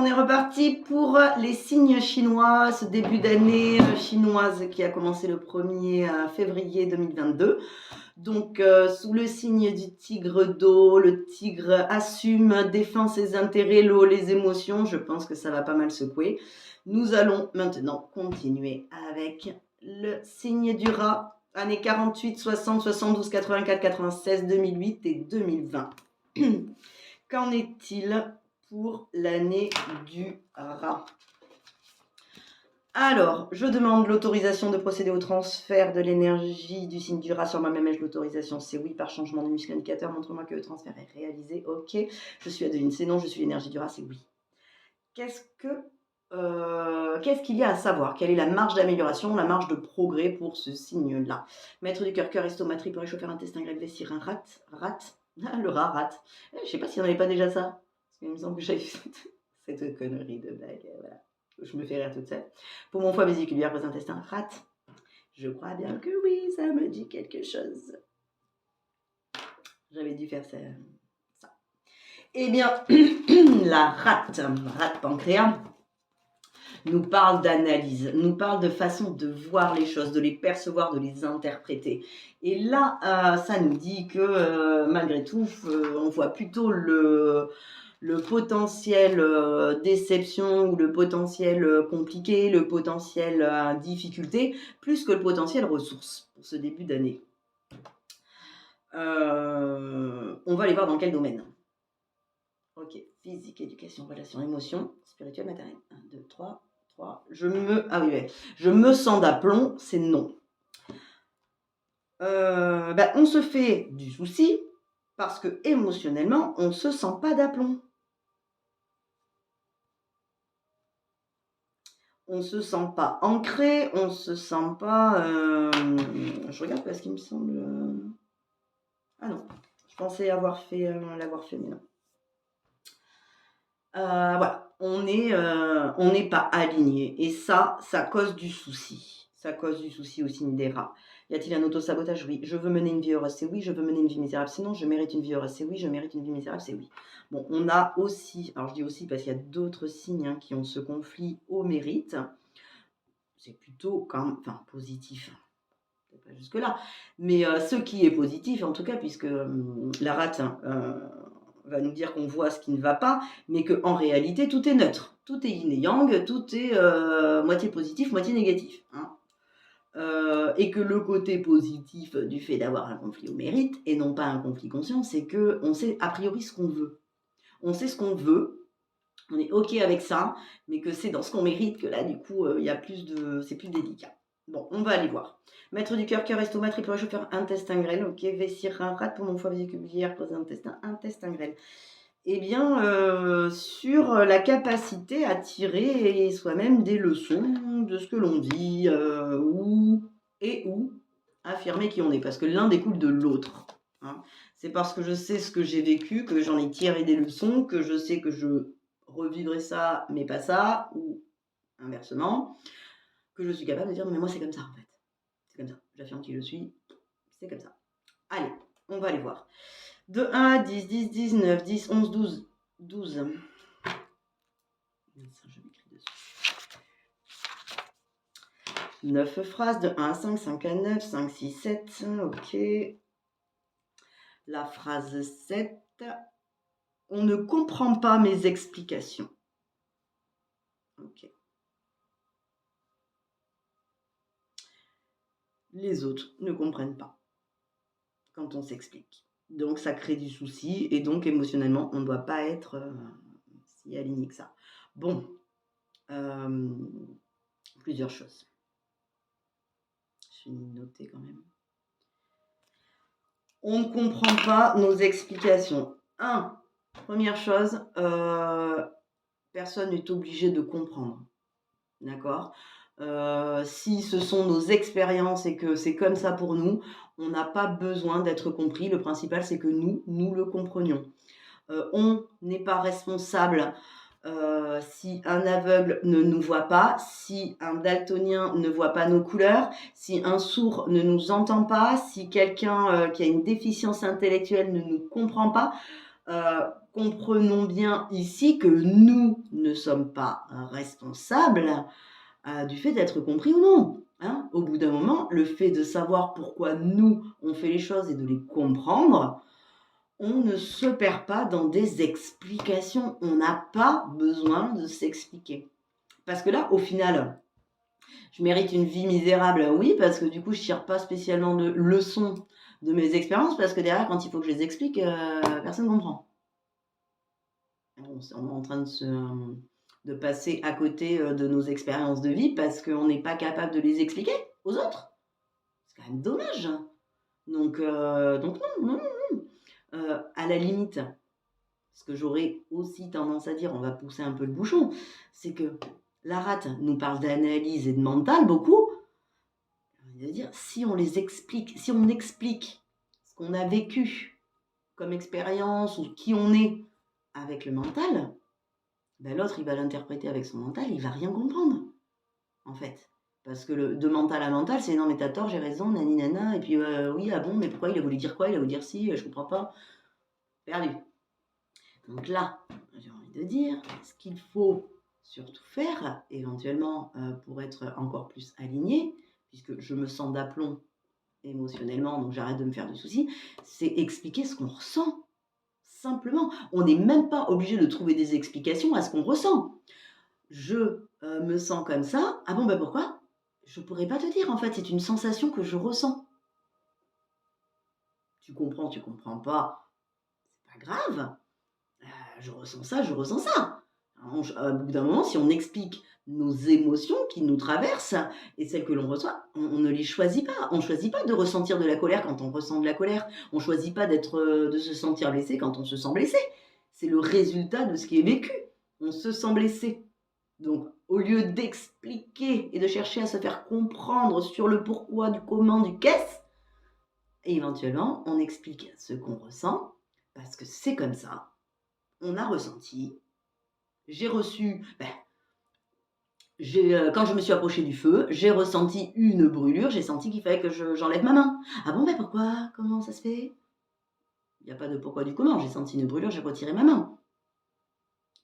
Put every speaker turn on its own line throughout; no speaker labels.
est reparti pour les signes chinois, ce début d'année chinoise qui a commencé le 1er février 2022. Donc, sous le signe du tigre d'eau, le tigre assume, défend ses intérêts, l'eau, les émotions. Je pense que ça va pas mal secouer. Nous allons maintenant continuer avec le signe du rat, années 48, 60, 72, 84, 96, 2008 et 2020. Qu'en est-il pour l'année du rat? Alors, je demande l'autorisation de procéder au transfert de l'énergie du signe du rat sur ma mémèche. L'autorisation, c'est oui. Par changement de muscle indicateur, montre-moi que le transfert est réalisé. Ok. Je suis Adeline, c'est non. Je suis l'énergie du rat, c'est oui. Qu'est-ce qu'il y a à savoir? Quelle est la marge d'amélioration, la marge de progrès pour ce signe-là? Maître du cœur, estomac, pour réchauffer intestin grec, vestir un rat. Le rat, rate. Je sais pas s'il n'y en avait pas déjà ça. Parce qu'il me semble que j'avais fait cette connerie de blague. Voilà. Je me fais rire toute seule. Pour mon foie vésiculaire, vos intestins, rate. Je crois bien que oui, ça me dit quelque chose. J'avais dû faire ça. Eh bien, la rate pancréas, nous parle d'analyse, nous parle de façon de voir les choses, de les percevoir, de les interpréter. Et là, ça nous dit que malgré tout, on voit plutôt le potentiel déception ou le potentiel compliqué, le potentiel difficulté, plus que le potentiel ressource pour ce début d'année. On va aller voir dans quel domaine. Ok, physique, éducation, relations, émotions, spirituel, matériel. 1, 2, 3. Je me sens d'aplomb, c'est non. On se fait du souci parce que émotionnellement, on ne se sent pas d'aplomb. On ne se sent pas ancré, on ne se sent pas... Je regarde parce qu'il me semble... Ah non, je pensais l'avoir fait, mais non. Voilà. On n'est pas aligné. Et ça cause du souci. Ça cause du souci au signe des rats. Y a-t-il un auto-sabotage? Oui. Je veux mener une vie heureuse, c'est oui. Je veux mener une vie misérable, c'est non. Je mérite une vie heureuse, c'est oui. Je mérite une vie misérable, c'est oui. Bon, on a aussi, alors je dis aussi parce qu'il y a d'autres signes qui ont ce conflit au mérite. C'est plutôt positif. Peut-être pas jusque-là. Mais ce qui est positif, en tout cas, puisque la rate... va nous dire qu'on voit ce qui ne va pas, mais qu'en réalité, tout est neutre. Tout est yin et yang, tout est moitié positif, moitié négatif. Hein. Et que le côté positif du fait d'avoir un conflit au mérite, et non pas un conflit conscient, c'est qu'on sait a priori ce qu'on veut. On sait ce qu'on veut, on est OK avec ça, mais que c'est dans ce qu'on mérite que là, du coup, c'est plus délicat. Bon, on va aller voir. Maître du cœur, estomac, triple réchauffeur, intestin grêle. Ok, vessie, rein, rate pour mon foie vésiculaire, pose intestin grêle. Eh bien, sur la capacité à tirer soi-même des leçons de ce que l'on dit, ou affirmer qui on est, parce que l'un découle de l'autre. Hein. C'est parce que je sais ce que j'ai vécu, que j'en ai tiré des leçons, que je sais que je revivrai ça, mais pas ça, ou inversement, que je suis capable de dire non mais moi c'est comme ça en fait. C'est comme ça, j'affirme qui je suis, c'est comme ça. Allez, on va aller voir. De 1 à 10, 10, 19, 10, 11, 12, 12. Ça, je m'écris dessus. 9 phrases, de 1 à 5, 5 à 9, 5, 6, 7, ok. La phrase 7, on ne comprend pas mes explications. Ok. Les autres ne comprennent pas quand on s'explique. Donc, ça crée du souci et donc, émotionnellement, on ne doit pas être si aligné que ça. Bon, plusieurs choses. Je vais noter quand même. On ne comprend pas nos explications. Première chose, personne n'est obligé de comprendre. D'accord ? Si ce sont nos expériences et que c'est comme ça pour nous, on n'a pas besoin d'être compris. Le principal, c'est que nous le comprenions. On n'est pas responsable si un aveugle ne nous voit pas, si un daltonien ne voit pas nos couleurs, si un sourd ne nous entend pas, si quelqu'un qui a une déficience intellectuelle ne nous comprend pas. comprenons bien ici que nous ne sommes pas responsables du fait d'être compris ou non. Hein. Au bout d'un moment, le fait de savoir pourquoi nous, on fait les choses et de les comprendre, on ne se perd pas dans des explications. On n'a pas besoin de s'expliquer. Parce que là, au final, je mérite une vie misérable, oui, parce que du coup, je ne tire pas spécialement de leçons de mes expériences, parce que derrière, quand il faut que je les explique, personne ne comprend. On est en train de passer à côté de nos expériences de vie parce qu'on n'est pas capable de les expliquer aux autres. C'est quand même dommage. Donc non. À la limite, ce que j'aurais aussi tendance à dire, on va pousser un peu le bouchon, c'est que la rate nous parle d'analyse et de mental beaucoup. On va dire, si on explique ce qu'on a vécu comme expérience ou qui on est avec le mental, ben l'autre, il va l'interpréter avec son mental, il va rien comprendre, en fait. Parce que de mental à mental, c'est non, mais t'as tort, j'ai raison, nani nana, et puis oui, ah bon, mais pourquoi il a voulu dire quoi? Il a voulu dire si, je comprends pas. Perdu. Donc là, j'ai envie de dire, ce qu'il faut surtout faire, éventuellement, pour être encore plus aligné, puisque je me sens d'aplomb émotionnellement, donc j'arrête de me faire de soucis, c'est expliquer ce qu'on ressent. Simplement, on n'est même pas obligé de trouver des explications à ce qu'on ressent. Je me sens comme ça. Ah bon, ben pourquoi? Je pourrais pas te dire, en fait, c'est une sensation que je ressens. Tu comprends pas, c'est pas grave. Je ressens ça, je ressens ça. Au bout d'un moment, si on explique nos émotions qui nous traversent et celles que l'on reçoit, on ne les choisit pas. On ne choisit pas de ressentir de la colère quand on ressent de la colère. On ne choisit pas de se sentir blessé quand on se sent blessé. C'est le résultat de ce qui est vécu. On se sent blessé. Donc, au lieu d'expliquer et de chercher à se faire comprendre sur le pourquoi, du comment, du qu'est-ce, éventuellement, on explique ce qu'on ressent parce que c'est comme ça. On a ressenti. J'ai reçu, quand je me suis approchée du feu, j'ai ressenti une brûlure, j'ai senti qu'il fallait que j'enlève ma main. Ah bon, pourquoi? Comment ça se fait? Il n'y a pas de pourquoi du comment, j'ai senti une brûlure, j'ai retiré ma main.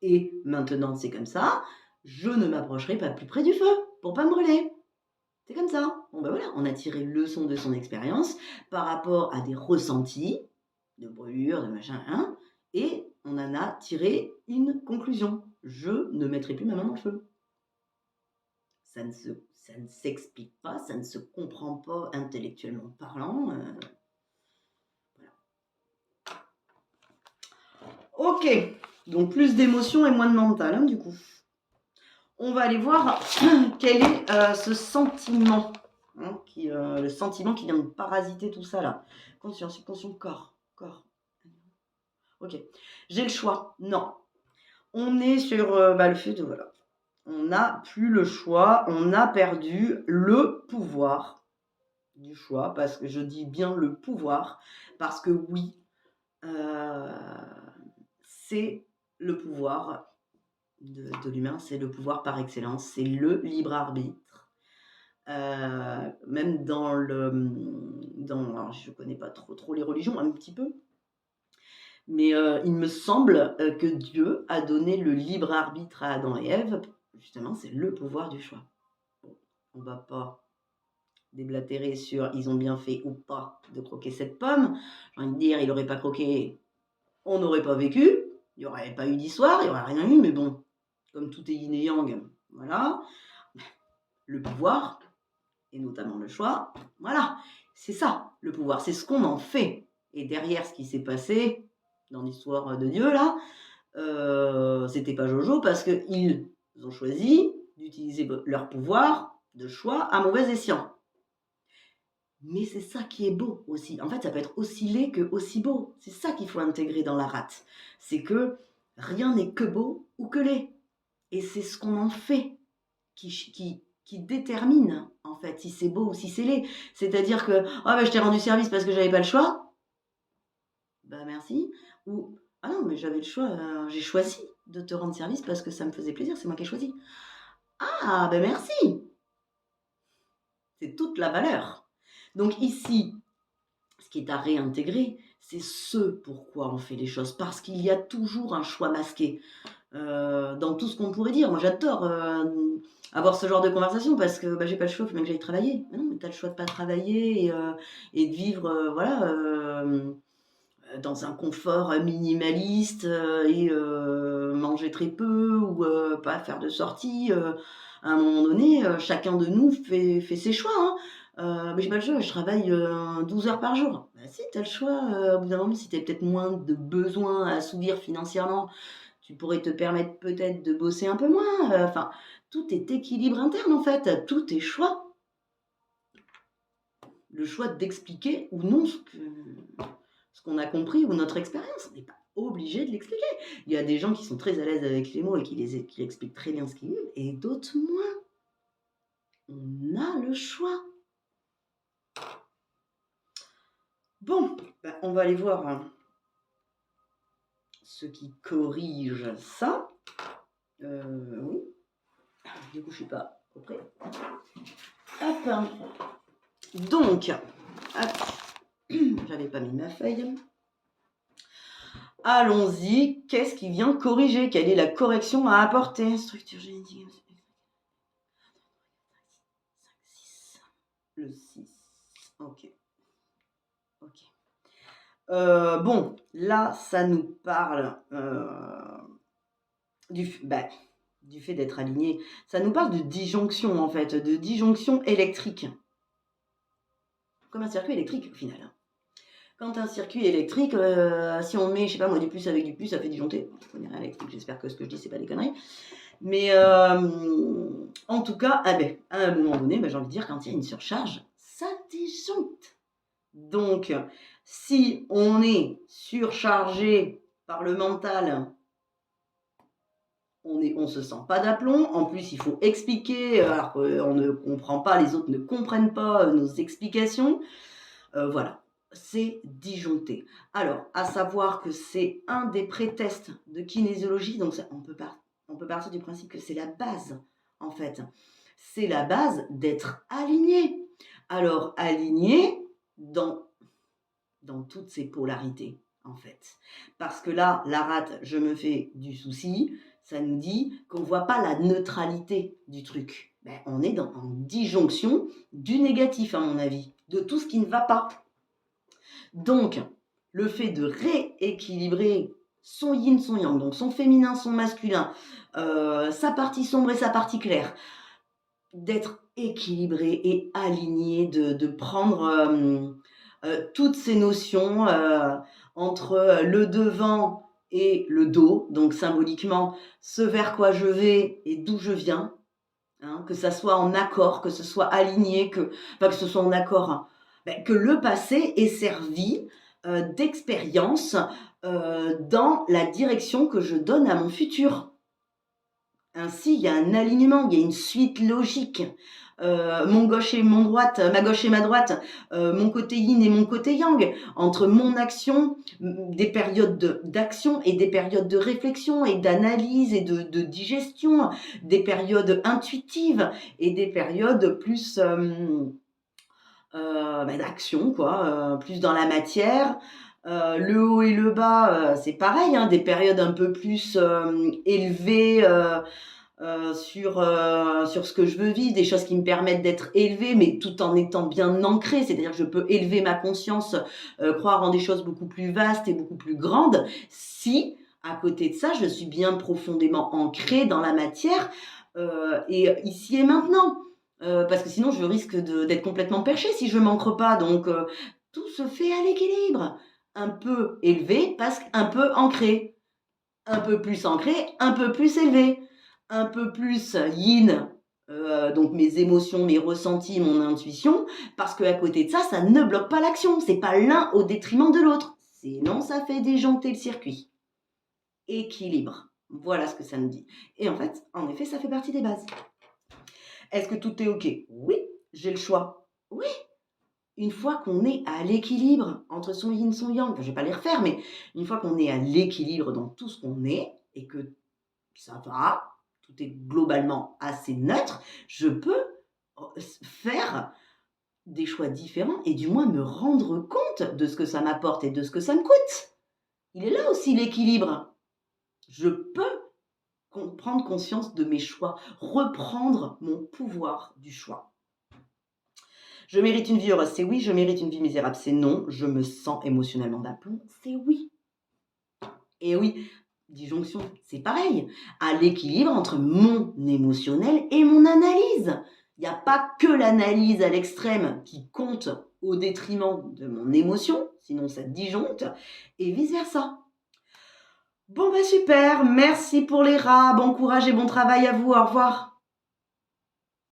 Et maintenant, c'est comme ça, je ne m'approcherai pas plus près du feu pour pas me brûler. C'est comme ça. Bon voilà, on a tiré leçon de son expérience par rapport à des ressentis de brûlure, de machin, hein, et on en a tiré une conclusion. Je ne mettrai plus ma main dans le feu. Ça ne s'explique pas, ça ne se comprend pas intellectuellement parlant. Voilà. Ok, donc plus d'émotions et moins de mental, hein, du coup. On va aller voir quel est ce sentiment, hein, le sentiment qui vient de parasiter tout ça là. Conscience, subconscient, corps. Ok, j'ai le choix. Non, on est sur le fait de voilà. On n'a plus le choix, on a perdu le pouvoir du choix, parce que je dis bien le pouvoir, parce que oui, c'est le pouvoir de l'humain, c'est le pouvoir par excellence, c'est le libre arbitre. Même alors je ne connais pas trop les religions, un petit peu, mais il me semble que Dieu a donné le libre arbitre à Adam et Ève, justement, c'est le pouvoir du choix. Bon, on ne va pas déblatérer sur ils ont bien fait ou pas de croquer cette pomme. J'ai envie de dire, il n'aurait pas croqué, on n'aurait pas vécu, il n'y aurait pas eu d'histoire, il n'y aurait rien eu, mais bon, comme tout est yin et yang, voilà. Le pouvoir, et notamment le choix, voilà, c'est ça, le pouvoir, c'est ce qu'on en fait. Et derrière ce qui s'est passé dans l'histoire de Dieu, là, c'était pas Jojo, parce qu'ils ont choisi d'utiliser leur pouvoir de choix à mauvais escient. Mais c'est ça qui est beau aussi. En fait, ça peut être aussi laid que aussi beau. C'est ça qu'il faut intégrer dans la rate. C'est que rien n'est que beau ou que laid. Et c'est ce qu'on en fait qui détermine, en fait, si c'est beau ou si c'est laid. C'est-à-dire que je t'ai rendu service parce que j'avais pas le choix. Bah merci. Ou ah non, mais j'avais le choix, j'ai choisi de te rendre service parce que ça me faisait plaisir, c'est moi qui ai choisi. Ah, ben merci. C'est toute la valeur. Donc ici, ce qui est à réintégrer, c'est ce pourquoi on fait les choses, parce qu'il y a toujours un choix masqué dans tout ce qu'on pourrait dire. Moi, j'adore avoir ce genre de conversation parce que bah, j'ai pas le choix, il faut bien que j'aille travailler. Mais non, mais tu as le choix de pas travailler et de vivre voilà, dans un confort minimaliste et manger très peu ou pas faire de sorties. À un moment donné, chacun de nous fait ses choix. Hein. Mais j'ai pas le choix, je travaille 12 heures par jour. Bah, si, tu as le choix. Au bout d'un moment, si tu as peut-être moins de besoins à assouvir financièrement, tu pourrais te permettre peut-être de bosser un peu moins. Enfin, tout est équilibre interne en fait. Tout est choix. Le choix d'expliquer ou non ce qu'on a compris ou notre expérience. On n'est pas obligé de l'expliquer. Il y a des gens qui sont très à l'aise avec les mots et qui expliquent très bien ce qu'ils vivent, et d'autres moins. On a le choix. Bon, ben, on va aller voir ce qui corrige ça. Oui. Du coup, je ne suis pas prêt. Hop. Donc, j'avais pas mis ma feuille. Allons-y. Qu'est-ce qui vient corriger? Quelle est la correction à apporter? Structure génétique. Le 6. Ok. Bon, là, ça nous parle du fait d'être aligné. Ça nous parle de disjonction, en fait, de disjonction électrique. Comme un circuit électrique, au final. Quand un circuit électrique, si on met, je sais pas moi, du plus avec du plus, ça fait disjoncter. Je connais rien électrique, j'espère que ce que je dis, c'est pas des conneries. Mais en tout cas, à un moment donné, j'ai envie de dire, quand il y a une surcharge, ça disjoncte. Donc, si on est surchargé par le mental, on se sent pas d'aplomb. En plus, il faut expliquer, alors qu'on ne comprend pas, les autres ne comprennent pas nos explications. Voilà, c'est disjoncté. Alors, à savoir que c'est un des prétests de kinésiologie, donc ça, on peut partir du principe que c'est la base, en fait. C'est la base d'être aligné. Alors, aligné dans toutes ses polarités, en fait. Parce que là, la rate, je me fais du souci, ça nous dit qu'on ne voit pas la neutralité du truc. On est en disjonction du négatif, à mon avis, de tout ce qui ne va pas. Donc, le fait de rééquilibrer son yin, son yang, donc son féminin, son masculin, sa partie sombre et sa partie claire, d'être équilibré et aligné, de prendre toutes ces notions entre le devant et le dos, donc symboliquement, ce vers quoi je vais et d'où je viens, hein, que ça soit en accord, que ce soit aligné, que ce soit en accord, hein, que le passé ait servi d'expérience dans la direction que je donne à mon futur. Ainsi, il y a un alignement, il y a une suite logique. Mon gauche et mon droite, ma gauche et ma droite, mon côté yin et mon côté yang, entre mon action, des périodes d'action et des périodes de réflexion et d'analyse et de digestion, des périodes intuitives et des périodes plus d'action, quoi, plus dans la matière. Le haut et le bas, c'est pareil, hein, des périodes un peu plus élevées sur ce que je veux vivre, des choses qui me permettent d'être élevée, mais tout en étant bien ancrée. C'est-à-dire que je peux élever ma conscience, croire en des choses beaucoup plus vastes et beaucoup plus grandes, si, à côté de ça, je suis bien profondément ancrée dans la matière et ici et maintenant. Parce que sinon, je risque d'être complètement perchée si je ne m'ancre pas. Donc, tout se fait à l'équilibre. Un peu élevé, parce qu'un peu ancré. Un peu plus ancré, un peu plus élevé. Un peu plus yin, donc mes émotions, mes ressentis, mon intuition, parce qu'à côté de ça, ça ne bloque pas l'action. C'est pas l'un au détriment de l'autre. Sinon, ça fait déjoncter le circuit. Équilibre. Voilà ce que ça me dit. Et en fait, en effet, ça fait partie des bases. Est-ce que tout est OK? Oui. J'ai le choix? Oui. Une fois qu'on est à l'équilibre entre son yin et son yang, je ne vais pas les refaire, mais une fois qu'on est à l'équilibre dans tout ce qu'on est et que ça va, tout est globalement assez neutre, je peux faire des choix différents et du moins me rendre compte de ce que ça m'apporte et de ce que ça me coûte. Il est là aussi l'équilibre. Je peux prendre conscience de mes choix, reprendre mon pouvoir du choix. Je mérite une vie heureuse, c'est oui. Je mérite une vie misérable, c'est non. Je me sens émotionnellement d'aplomb, c'est oui. Et oui, disjonction, c'est pareil. À l'équilibre entre mon émotionnel et mon analyse. Il n'y a pas que l'analyse à l'extrême qui compte au détriment de mon émotion, sinon ça disjoncte, et vice-versa. Bon bah super, merci pour les rats, bon courage et bon travail à vous, au revoir.